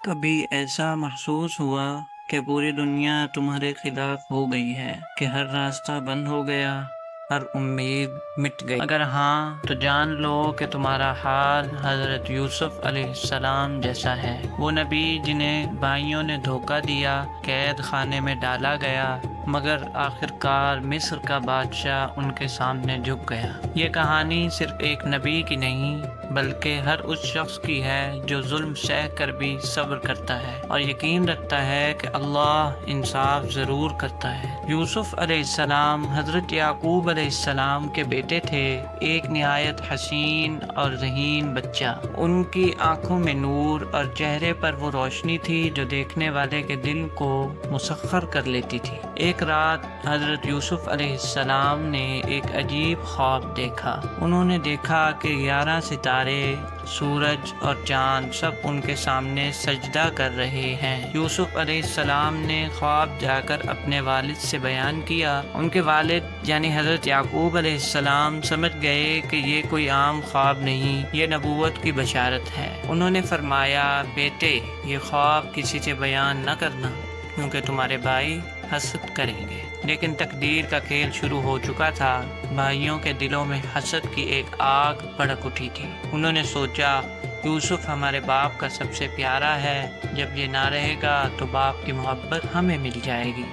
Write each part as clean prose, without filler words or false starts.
کبھی ایسا محسوس ہوا کہ پوری دنیا تمہارے خلاف ہو گئی ہے، کہ ہر راستہ بند ہو گیا، ہر امید مٹ گئی؟ اگر ہاں تو جان لو کہ تمہارا حال حضرت یوسف علیہ السلام جیسا ہے، وہ نبی جنہیں بھائیوں نے دھوکہ دیا، قید خانے میں ڈالا گیا، مگر آخرکار مصر کا بادشاہ ان کے سامنے جھک گیا۔ یہ کہانی صرف ایک نبی کی نہیں بلکہ ہر اس شخص کی ہے جو ظلم سہ کر بھی صبر کرتا ہے اور یقین رکھتا ہے کہ اللہ انصاف ضرور کرتا ہے۔ یوسف علیہ السلام حضرت یعقوب علیہ السلام کے بیٹے تھے، ایک نہایت حسین اور ذہین بچہ۔ ان کی آنکھوں میں نور اور چہرے پر وہ روشنی تھی جو دیکھنے والے کے دل کو مسخر کر لیتی تھی۔ ایک رات حضرت یوسف علیہ السلام نے ایک عجیب خواب دیکھا۔ انہوں نے دیکھا کہ 11 ستارے، سورج اور چاند سب ان کے سامنے سجدہ کر رہے ہیں۔ یوسف علیہ السلام نے خواب جا کر اپنے والد سے بیان کیا۔ ان کے والد یعنی حضرت یعقوب علیہ السلام سمجھ گئے کہ یہ کوئی عام خواب نہیں، یہ نبوت کی بشارت ہے۔ انہوں نے فرمایا، بیٹے، یہ خواب کسی سے بیان نہ کرنا، کیونکہ تمہارے بھائی حسد کریں گے۔ لیکن تقدیر کا کھیل شروع ہو چکا تھا۔ بھائیوں کے دلوں میں حسد کی ایک آگ بھڑک اٹھی تھی۔ انہوں نے سوچا، یوسف ہمارے باپ کا سب سے پیارا ہے، جب یہ نہ رہے گا تو باپ کی محبت ہمیں مل جائے گی۔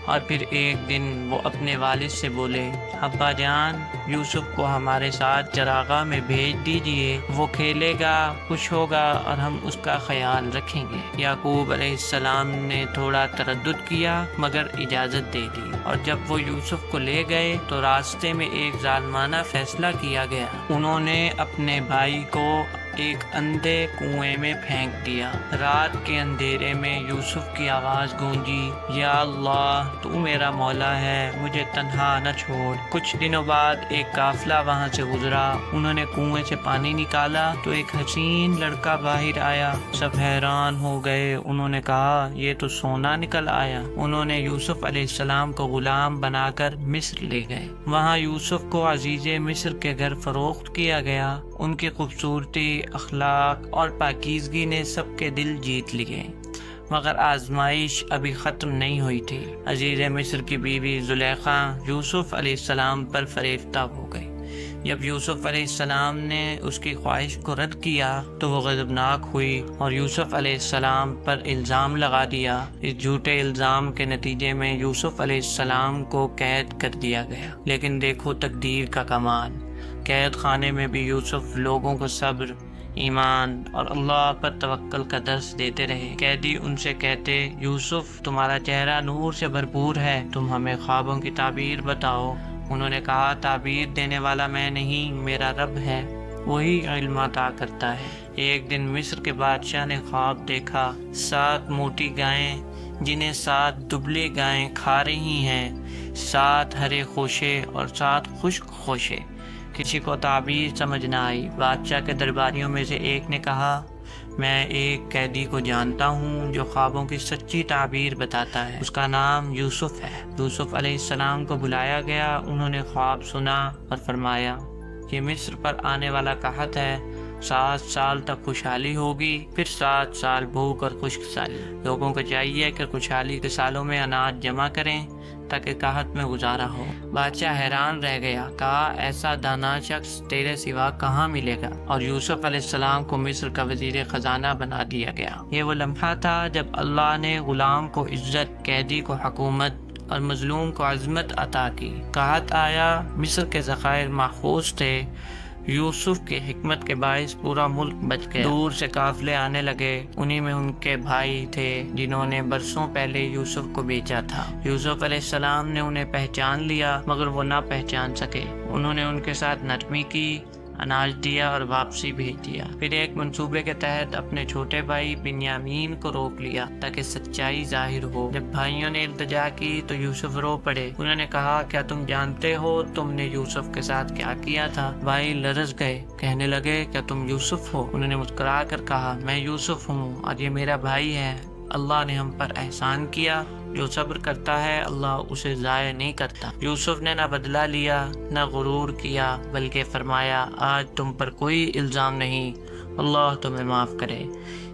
اور پھر ایک دن وہ اپنے والد سے بولے، ابا جان، یوسف کو ہمارے ساتھ چراغاہ میں بھیج دیجئے، وہ کھیلے گا، خوش ہوگا اور ہم اس کا خیال رکھیں گے۔ یعقوب علیہ السلام نے تھوڑا تردد کیا مگر اجازت دے دی، اور جب وہ یوسف کو لے گئے تو راستے میں ایک ظالمانہ فیصلہ کیا گیا۔ انہوں نے اپنے بھائی کو ایک اندھے کنویں میں پھینک دیا۔ رات کے اندھیرے میں یوسف کی آواز گونجی، یا اللہ، تو میرا مولا ہے، مجھے تنہا نہ چھوڑ۔ کچھ دنوں بعد ایک قافلہ وہاں سے گزرا۔ انہوں نے کنویں سے پانی نکالا تو ایک حسین لڑکا باہر آیا۔ سب حیران ہو گئے۔ انہوں نے کہا، یہ تو سونا نکل آیا۔ انہوں نے یوسف علیہ السلام کو غلام بنا کر مصر لے گئے۔ وہاں یوسف کو عزیز مصر کے گھر فروخت کیا گیا۔ ان کی خوبصورتی، اخلاق اور پاکیزگی نے سب کے دل جیت لیے، مگر آزمائش ابھی ختم نہیں ہوئی تھی۔ عزیز مصر کی بیوی زلیخا یوسف علیہ السلام پر فریفتہ ہو گئی۔ جب یوسف علیہ السلام نے اس کی خواہش کو رد کیا تو وہ غضبناک ہوئی اور یوسف علیہ السلام پر الزام لگا دیا۔ اس جھوٹے الزام کے نتیجے میں یوسف علیہ السلام کو قید کر دیا گیا۔ لیکن دیکھو تقدیر کا کمال، قید خانے میں بھی یوسف لوگوں کو صبر، ایمان اور اللہ پر توکل کا درس دیتے رہے۔ قیدی ان سے کہتے، یوسف، تمہارا چہرہ نور سے بھرپور ہے، تم ہمیں خوابوں کی تعبیر بتاؤ۔ انہوں نے کہا، تعبیر دینے والا میں نہیں، میرا رب ہے، وہی علم عطا کرتا ہے۔ ایک دن مصر کے بادشاہ نے خواب دیکھا، 7 موٹی گائیں جنہیں 7 دبلی گائیں کھا رہی ہیں، 7 ہرے خوشے اور 7 خشک خوشے۔ کسی کو تعبیر سمجھ نہ آئی۔ بادشاہ کے درباریوں میں سے ایک نے کہا، میں ایک قیدی کو جانتا ہوں جو خوابوں کی سچی تعبیر بتاتا ہے، اس کا نام یوسف ہے۔ یوسف علیہ السلام کو بلایا گیا۔ انہوں نے خواب سنا اور فرمایا، یہ مصر پر آنے والا قحط ہے، 7 سال تک خوشحالی ہوگی، پھر 7 سال بھوک اور خشک سالی۔ لوگوں کو چاہیے کہ خوشحالی کے سالوں میں اناج جمع کریں تاکہ قحط میں گزارا ہو۔ بادشاہ حیران رہ گیا، کہا، ایسا دانا شخص تیرے سوا کہاں ملے گا؟ اور یوسف علیہ السلام کو مصر کا وزیر خزانہ بنا دیا گیا۔ یہ وہ لمحہ تھا جب اللہ نے غلام کو عزت، قیدی کو حکومت اور مظلوم کو عظمت عطا کی۔ قحط آیا، مصر کے ذخائر محفوظ تھے، یوسف کی حکمت کے باعث پورا ملک بچ گیا۔ دور سے قافلے آنے لگے، انہی میں ان کے بھائی تھے جنہوں نے برسوں پہلے یوسف کو بیچا تھا۔ یوسف علیہ السلام نے انہیں پہچان لیا مگر وہ نہ پہچان سکے۔ انہوں نے ان کے ساتھ نرمی کی، اناج دیا اور واپسی بھیج دیا۔ پھر ایک منصوبے کے تحت اپنے چھوٹے بھائی بنیامین کو روک لیا تاکہ سچائی ظاہر ہو۔ جب بھائیوں نے التجا کی تو یوسف رو پڑے۔ انہوں نے کہا، کیا تم جانتے ہو تم نے یوسف کے ساتھ کیا کیا تھا؟ بھائی لرز گئے، کہنے لگے، کیا تم یوسف ہو؟ انہوں نے مسکرا کر کہا، میں یوسف ہوں اور یہ میرا بھائی ہے۔ اللہ نے ہم پر احسان کیا، جو صبر کرتا ہے اللہ اسے ضائع نہیں کرتا۔ یوسف نے نہ بدلہ لیا نہ غرور کیا، بلکہ فرمایا، آج تم پر کوئی الزام نہیں، اللہ تمہیں معاف کرے۔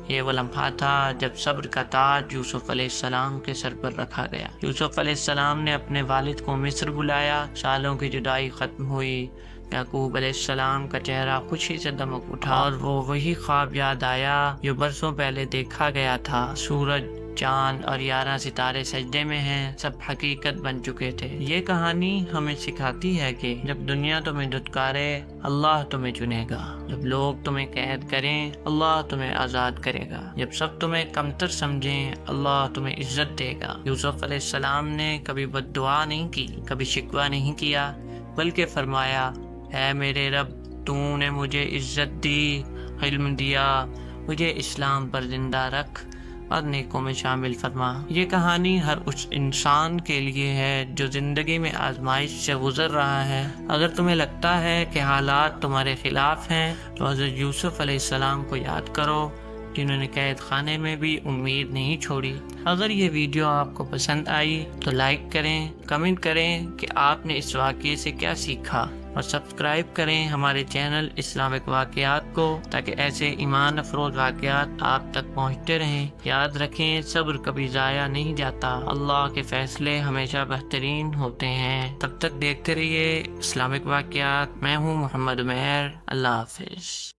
یہ وہ لمحہ تھا جب صبر کا تاج یوسف علیہ السلام کے سر پر رکھا گیا۔ یوسف علیہ السلام نے اپنے والد کو مصر بلایا، سالوں کی جدائی ختم ہوئی، یعقوب علیہ السلام کا چہرہ خوشی سے دمک اٹھا اور وہ وہی خواب یاد آیا جو برسوں پہلے دیکھا گیا تھا۔ سورج، چاند اور 11 ستارے سجدے میں ہیں، سب حقیقت بن چکے تھے۔ یہ کہانی ہمیں سکھاتی ہے کہ جب دنیا تمہیں دھتکارے، اللہ تمہیں چنے گا۔ جب لوگ تمہیں قید کریں، اللہ تمہیں آزاد کرے گا۔ جب سب تمہیں کمتر سمجھیں، اللہ تمہیں عزت دے گا۔ یوسف علیہ السلام نے کبھی بد دعا نہیں کی، کبھی شکوہ نہیں کیا، بلکہ فرمایا، اے میرے رب، تو نے مجھے عزت دی، علم دیا، مجھے اسلام پر زندہ رکھ اور نیکوں میں شامل فرما۔ یہ کہانی ہر اس انسان کے لیے ہے جو زندگی میں آزمائش سے گزر رہا ہے۔ اگر تمہیں لگتا ہے کہ حالات تمہارے خلاف ہیں تو حضرت یوسف علیہ السلام کو یاد کرو، جنہوں نے قید خانے میں بھی امید نہیں چھوڑی۔ اگر یہ ویڈیو آپ کو پسند آئی تو لائک کریں، کمنٹ کریں کہ آپ نے اس واقعے سے کیا سیکھا، اور سبسکرائب کریں ہمارے چینل اسلامک واقعات کو تاکہ ایسے ایمان افروز واقعات آپ تک پہنچتے رہیں۔ یاد رکھیں، صبر کبھی ضائع نہیں جاتا، اللہ کے فیصلے ہمیشہ بہترین ہوتے ہیں۔ تب تک دیکھتے رہیے اسلامک واقعات۔ میں ہوں محمد عمیر۔ اللہ حافظ۔